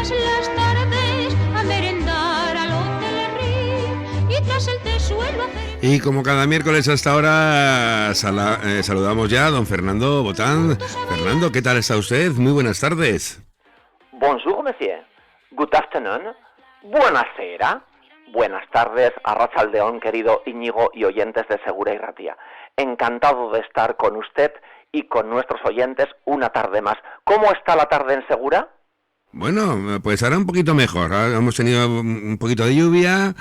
todas las tardes a merendar al Hotel Riff y tras el té suelo hacer... Y como cada miércoles hasta ahora saludamos ya a don Fernando Botán. Fernando, ¿qué tal está usted? Muy buenas tardes. Bonjour, monsieur. Good afternoon. Buenasera. Buenas tardes, arratsaldeón, querido Íñigo y oyentes de Segura y Ratia. Encantado de estar con usted y con nuestros oyentes una tarde más. ¿Cómo está la tarde en Segura? Bueno, pues ahora un poquito mejor. Ahora hemos tenido un poquito de lluvia,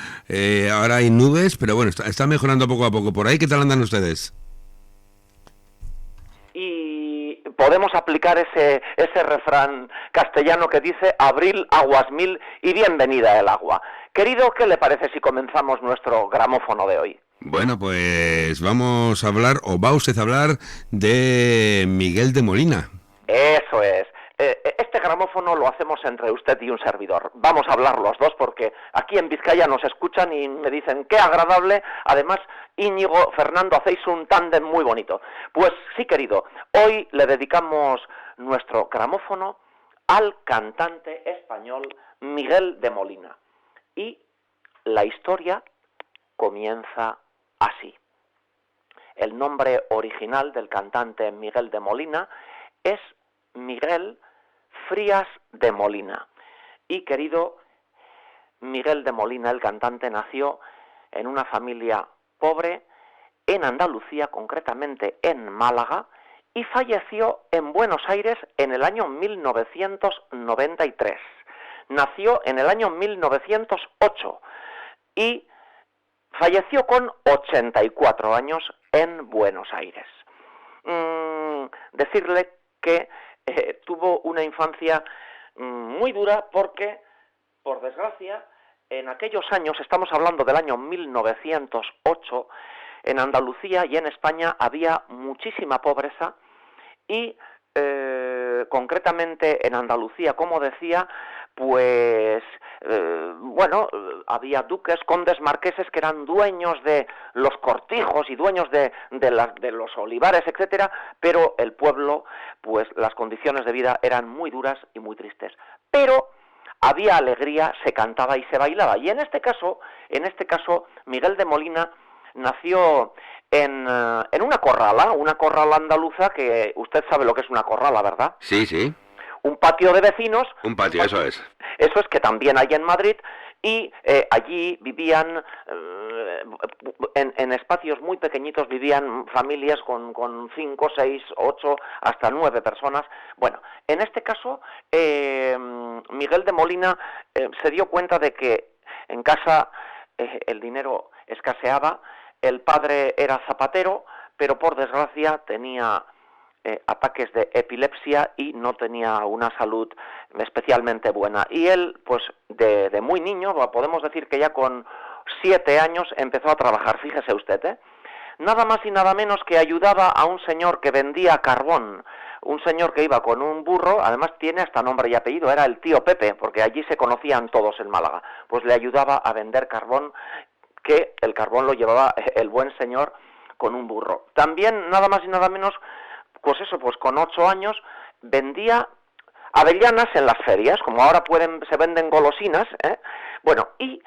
ahora hay nubes, pero bueno, está mejorando poco a poco. ¿Por ahí qué tal andan ustedes? Y podemos aplicar ese refrán castellano que dice abril, aguas mil y bienvenida el agua. Querido, ¿qué le parece si comenzamos nuestro gramófono de hoy? Bueno, pues vamos a hablar, o va usted a hablar, de Miguel de Molina. Eso es. Este gramófono lo hacemos entre usted y un servidor. Vamos a hablar los dos porque aquí en Vizcaya nos escuchan y me dicen qué agradable. Además, Íñigo, Fernando, hacéis un tándem muy bonito. Pues sí, querido, hoy le dedicamos nuestro gramófono al cantante español Miguel de Molina. Y la historia comienza así. El nombre original del cantante Miguel de Molina es Miguel Frías de Molina. Y querido, Miguel de Molina, el cantante, nació en una familia pobre en Andalucía, concretamente en Málaga, y falleció en Buenos Aires en el año 1993. Nació en el año 1908 y falleció con 84 años en Buenos Aires. Decirle que tuvo una infancia muy dura porque, por desgracia, en aquellos años, estamos hablando del año 1908, en Andalucía y en España había muchísima pobreza y concretamente en Andalucía, como decía, pues había duques, condes, marqueses que eran dueños de los cortijos y dueños de los olivares, etcétera, pero el pueblo, pues las condiciones de vida eran muy duras y muy tristes. Pero había alegría, se cantaba y se bailaba. Y en este caso, Miguel de Molina nació en una corrala andaluza, que usted sabe lo que es una corrala, ¿verdad? Sí, sí. Un patio de vecinos. Un patio, eso es. Eso es, que también hay en Madrid, y allí vivían, en espacios muy pequeñitos, vivían familias con 5, 6, 8, hasta 9 personas. Bueno, en este caso, Miguel de Molina se dio cuenta de que en casa el dinero escaseaba, el padre era zapatero, pero por desgracia tenía ataques de epilepsia y no tenía una salud especialmente buena. Y él, pues de muy niño, podemos decir que ya con 7 años empezó a trabajar, fíjese usted, nada más y nada menos que ayudaba a un señor que vendía carbón, un señor que iba con un burro, además tiene hasta nombre y apellido, era el tío Pepe, porque allí se conocían todos en Málaga, pues le ayudaba a vender carbón, que el carbón lo llevaba el buen señor con un burro. También, nada más y nada menos, pues con 8 años vendía avellanas en las ferias, como ahora se venden golosinas, Bueno, y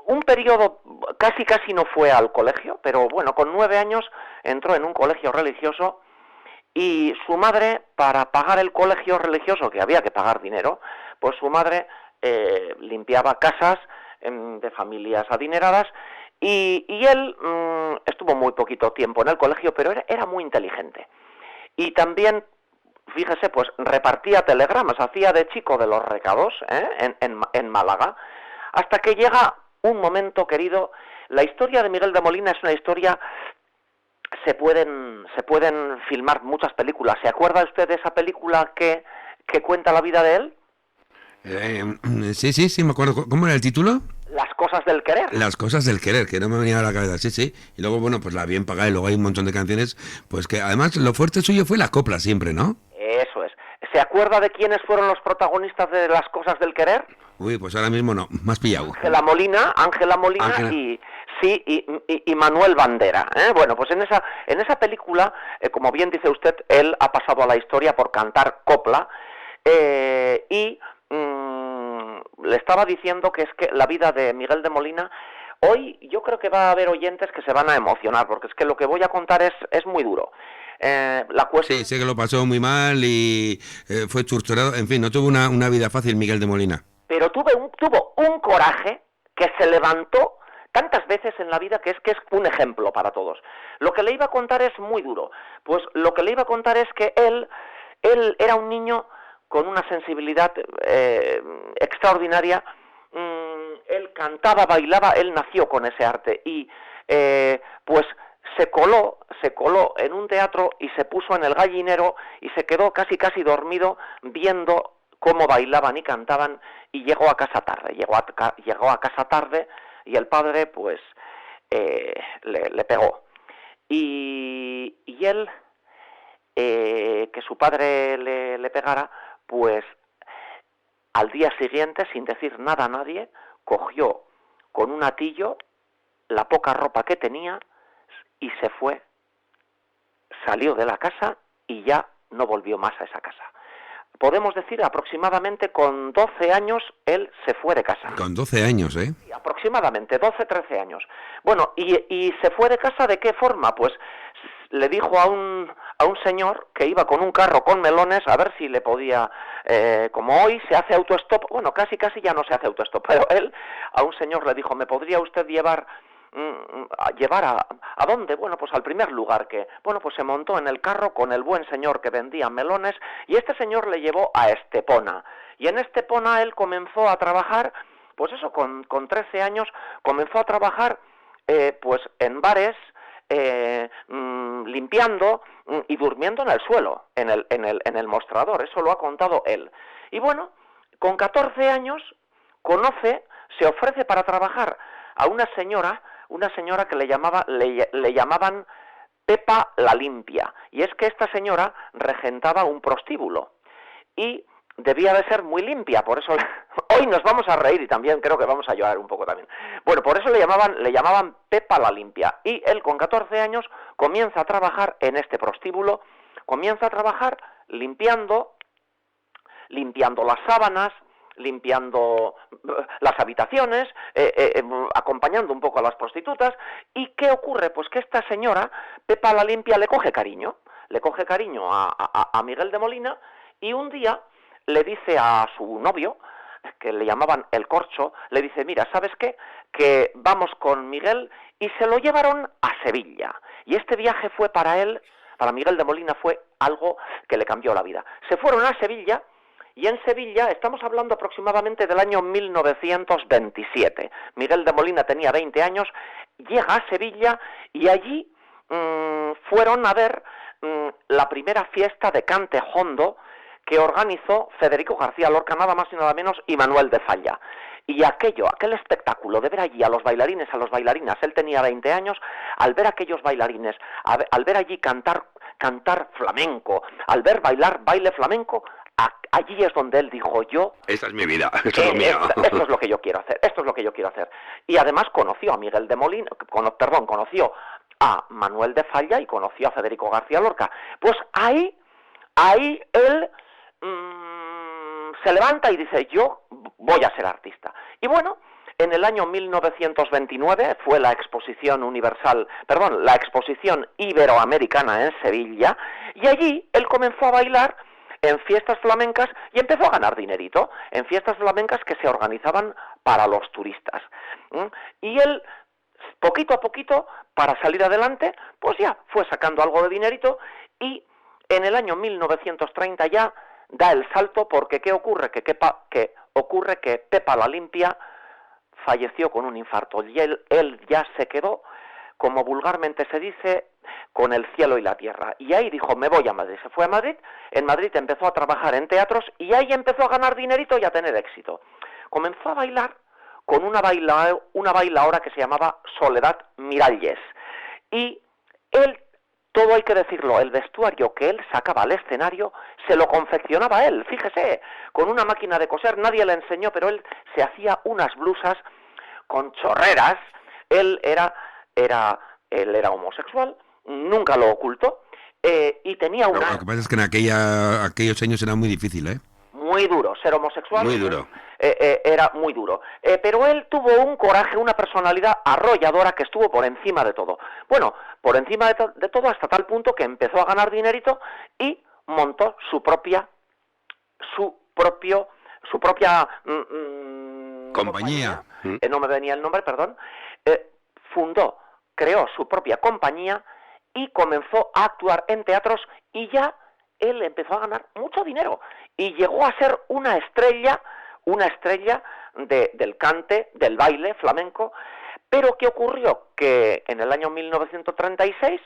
un periodo casi no fue al colegio, pero bueno, con 9 años entró en un colegio religioso y su madre, para pagar el colegio religioso, que había que pagar dinero, pues su madre limpiaba casas de familias adineradas. Y él estuvo muy poquito tiempo en el colegio, pero era muy inteligente. Y también, fíjese, pues repartía telegramas, hacía de chico de los recados en Málaga, hasta que llega un momento, querido. La historia de Miguel de Molina es una historia, se pueden filmar muchas películas. ¿Se acuerda usted de esa película que cuenta la vida de él? Sí, me acuerdo. ¿Cómo era el título? Las cosas del querer. Las cosas del querer, que no me venía a la cabeza, sí. Y luego, bueno, pues la bien pagada, y luego hay un montón de canciones, pues que además lo fuerte suyo fue la copla siempre, ¿no? Eso es. ¿Se acuerda de quiénes fueron los protagonistas de Las cosas del querer? Uy, pues ahora mismo no, más pillado. Ángela Molina. Y Manuel Bandera, Bueno, pues en esa película, como bien dice usted, él ha pasado a la historia por cantar copla, y le estaba diciendo que es que la vida de Miguel de Molina, hoy yo creo que va a haber oyentes que se van a emocionar, porque es que lo que voy a contar es muy duro. La cuestión... Sí, sé que lo pasó muy mal y fue torturado. En fin, no tuvo una vida fácil Miguel de Molina. Pero tuvo un coraje que se levantó tantas veces en la vida que es un ejemplo para todos. Lo que le iba a contar es muy duro. Pues lo que le iba a contar es que él era un niño con una sensibilidad extraordinaria. Él cantaba, bailaba, él nació con ese arte y pues se coló en un teatro y se puso en el gallinero y se quedó casi dormido viendo cómo bailaban y cantaban, y llegó a casa tarde, y el padre pues le pegó. Y él, que su padre le pegara, pues al día siguiente, sin decir nada a nadie, cogió con un atillo la poca ropa que tenía y se fue, salió de la casa y ya no volvió más a esa casa. Podemos decir aproximadamente con 12 años él se fue de casa. Con 12 años, ¿eh? Sí, aproximadamente 12, 13 años. Bueno, y se fue de casa ¿de qué forma? Pues le dijo a un señor que iba con un carro con melones a ver si le podía, como hoy se hace autostop, bueno, casi ya no se hace autostop, pero él a un señor le dijo, ¿me podría usted llevar a dónde? Bueno, pues al primer lugar pues se montó en el carro con el buen señor que vendía melones y este señor le llevó a Estepona. Y en Estepona él comenzó a trabajar, pues eso, con 13 años, comenzó a trabajar pues en bares, limpiando y durmiendo en el suelo, en el mostrador, eso lo ha contado él. Y bueno, con 14 años se ofrece para trabajar a una señora que le llamaban Pepa la Limpia, y es que esta señora regentaba un prostíbulo y debía de ser muy limpia, por eso hoy nos vamos a reír y también creo que vamos a llorar un poco también. Bueno, por eso le llamaban Pepa la Limpia, y él con 14 años comienza a trabajar en este prostíbulo, comienza a trabajar limpiando las sábanas, limpiando las habitaciones, acompañando un poco a las prostitutas. ¿Y qué ocurre? Pues que esta señora, Pepa la Limpia, le coge cariño a Miguel de Molina, y un día le dice a su novio, que le llamaban el Corcho, le dice, mira, ¿sabes qué? Que vamos con Miguel, y se lo llevaron a Sevilla. Y este viaje fue para Miguel de Molina, fue algo que le cambió la vida. Se fueron a Sevilla, y en Sevilla, estamos hablando aproximadamente del año 1927, Miguel de Molina tenía 20 años, llega a Sevilla y allí fueron a ver la primera fiesta de cante hondo que organizó Federico García Lorca, nada más y nada menos, y Manuel de Falla. Y aquel espectáculo de ver allí a los bailarines, a las bailarinas, él tenía 20 años, al ver a aquellos bailarines, al ver allí cantar flamenco, al ver bailar baile flamenco, allí es donde él dijo, esta es mi vida, esto es lo mío. Esto es lo que yo quiero hacer, Y además conoció a Miguel de Molina, conoció a Manuel de Falla y conoció a Federico García Lorca. Pues ahí él se levanta y dice, yo voy a ser artista. Y bueno, en el año 1929 fue la exposición iberoamericana en Sevilla, y allí él comenzó a bailar en fiestas flamencas y empezó a ganar dinerito, en fiestas flamencas que se organizaban para los turistas. Y él, poquito a poquito, para salir adelante, pues ya fue sacando algo de dinerito, y en el año 1930 ya da el salto, porque ¿qué ocurre? Que Pepa la Limpia falleció con un infarto, y él ya se quedó, como vulgarmente se dice, con el cielo y la tierra. Y ahí dijo, me voy a Madrid. Se fue a Madrid, en Madrid empezó a trabajar en teatros, y ahí empezó a ganar dinerito y a tener éxito. Comenzó a bailar con una bailaora que se llamaba Soledad Miralles. Y él, todo hay que decirlo, el vestuario que él sacaba al escenario se lo confeccionaba él, fíjese, con una máquina de coser, nadie le enseñó, pero él se hacía unas blusas con chorreras. Él era homosexual, nunca lo ocultó, y tenía una... Lo que pasa es que en aquellos años era muy difícil, ¿eh? muy duro, ser homosexual. Muy duro. Era muy duro. Pero él tuvo un coraje, una personalidad arrolladora que estuvo por encima de todo. Bueno, por encima de todo hasta tal punto que empezó a ganar dinerito y montó su propia compañía. No me venía el nombre, perdón. Creó su propia compañía y comenzó a actuar en teatros y ya él empezó a ganar mucho dinero y llegó a ser una estrella del cante, del baile flamenco. Pero ¿qué ocurrió? Que en el año 1936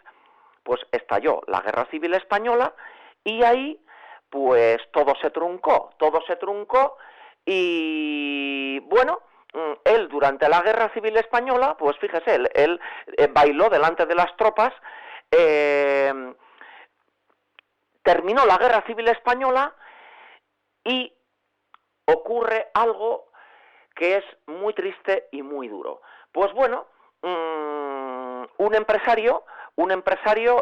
pues estalló la Guerra Civil Española y ahí pues todo se truncó y bueno, él durante la Guerra Civil Española, pues fíjese, él bailó delante de las tropas, terminó la Guerra Civil Española y ocurre algo que es muy triste y muy duro. Pues bueno, un empresario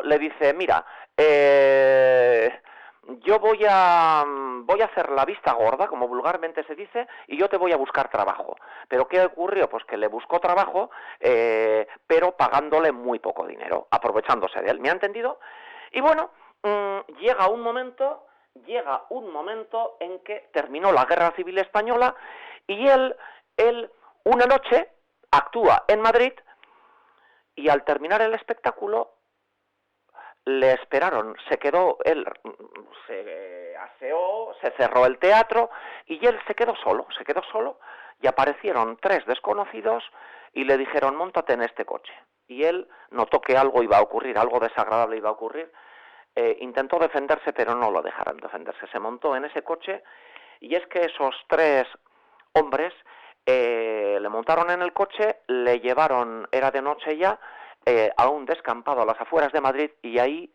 le dice, mira, yo voy a hacer la vista gorda, como vulgarmente se dice, y yo te voy a buscar trabajo. ¿Pero qué ocurrió? Pues que le buscó trabajo, pero pagándole muy poco dinero, aprovechándose de él. ¿Me ha entendido? Y bueno, llega un momento en que terminó la Guerra Civil Española y él una noche actúa en Madrid y al terminar el espectáculo le esperaron, él se aseó, se cerró el teatro y él se quedó solo y aparecieron 3 desconocidos y le dijeron, móntate en este coche. Y él notó que algo iba a ocurrir, algo desagradable iba a ocurrir. Intentó defenderse, pero no lo dejaron defenderse. Se montó en ese coche y es que esos 3 hombres le montaron en el coche, le llevaron, era de noche ya, a un descampado a las afueras de Madrid y ahí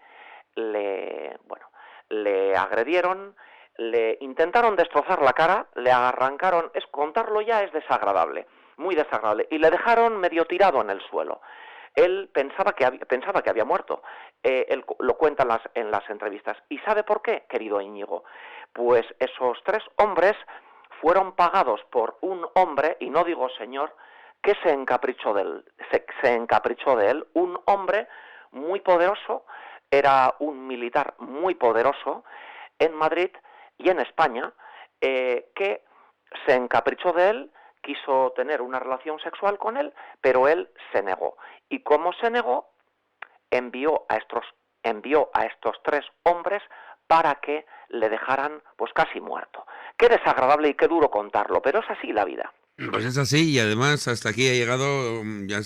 le agredieron, le intentaron destrozar la cara, le arrancaron, contarlo ya es desagradable, muy desagradable, y le dejaron medio tirado en el suelo. Él pensaba que había muerto, él lo cuenta en las entrevistas. ¿Y sabe por qué, querido Íñigo? Pues esos 3 hombres fueron pagados por un hombre, y no digo señor, que se encaprichó de él, un hombre muy poderoso, era un militar muy poderoso en Madrid y en España, que se encaprichó de él, quiso tener una relación sexual con él, pero él se negó. Y como se negó, envió a estos 3 hombres para que le dejaran pues casi muerto. Qué desagradable y qué duro contarlo, pero es así la vida. Pues es así y además hasta aquí ha llegado, ya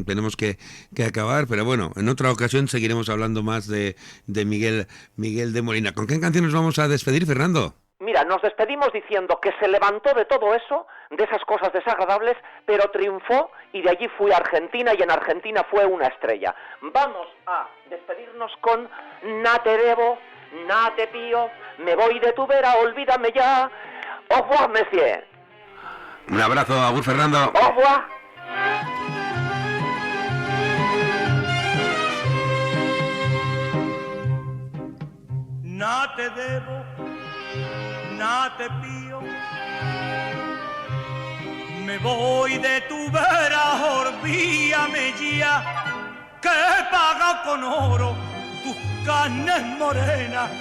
tenemos que acabar, pero bueno, en otra ocasión seguiremos hablando más de Miguel de Molina. ¿Con qué canción nos vamos a despedir, Fernando? Mira, nos despedimos diciendo que se levantó de todo eso, de esas cosas desagradables, pero triunfó y de allí fue a Argentina y en Argentina fue una estrella. Vamos a despedirnos con Na te debo, na te pío, me voy de tu vera, olvídame ya. Au revoir, monsieur. Un abrazo, agur, Fernando. Au revoir. Na te debo, na te pío, me voy de tu vera, olvídame ya, que he pagado con oro tus carnes morenas,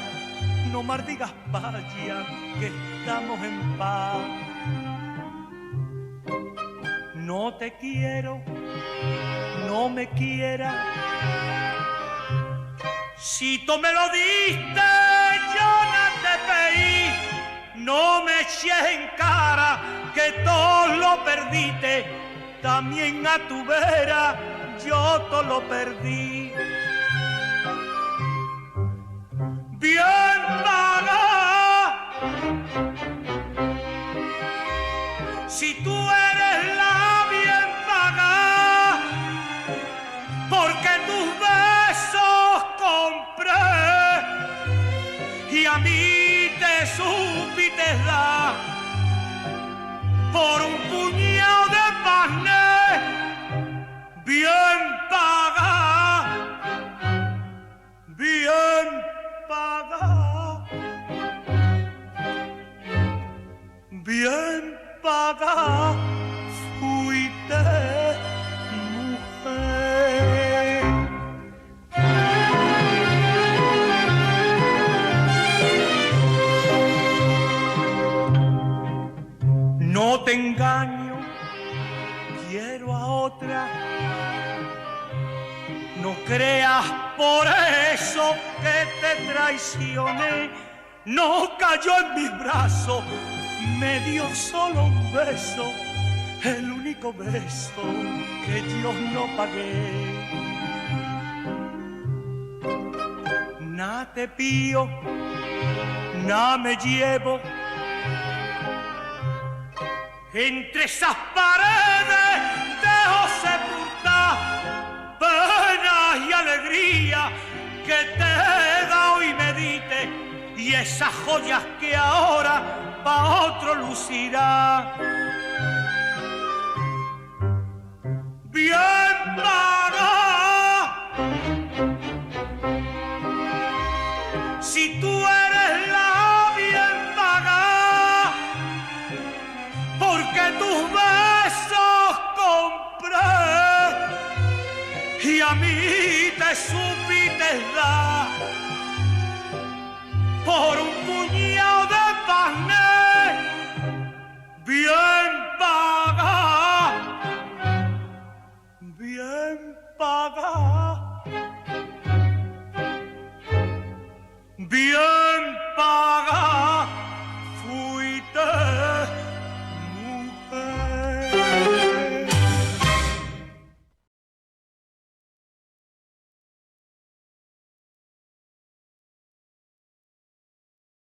no maldigas vaya, que estamos en paz. No te quiero, no me quieras, si tú me lo diste, yo no te pedí, no me eches en cara que todo lo perdiste, también a tu vera yo todo lo perdí. Bien paga, si tú eres la bien paga, porque tus besos compré y a mí te supiste dar por un puñado de panes. Bien paga, bien paga. paga fuiste mujer. No te engaño, quiero a otra. No creas por eso que te traicioné. No cayó en mis brazos, me dio solo un beso, el único beso que yo no pagué. Nada te pío, nada me llevo. Entre esas paredes dejo sepultar penas y alegría que te he dado y me diste, y esas joyas que ahora pa' otro lucirá. Bien paga, si tú eres la bien paga, porque tus besos compré y a mí te supiste dar por un puñado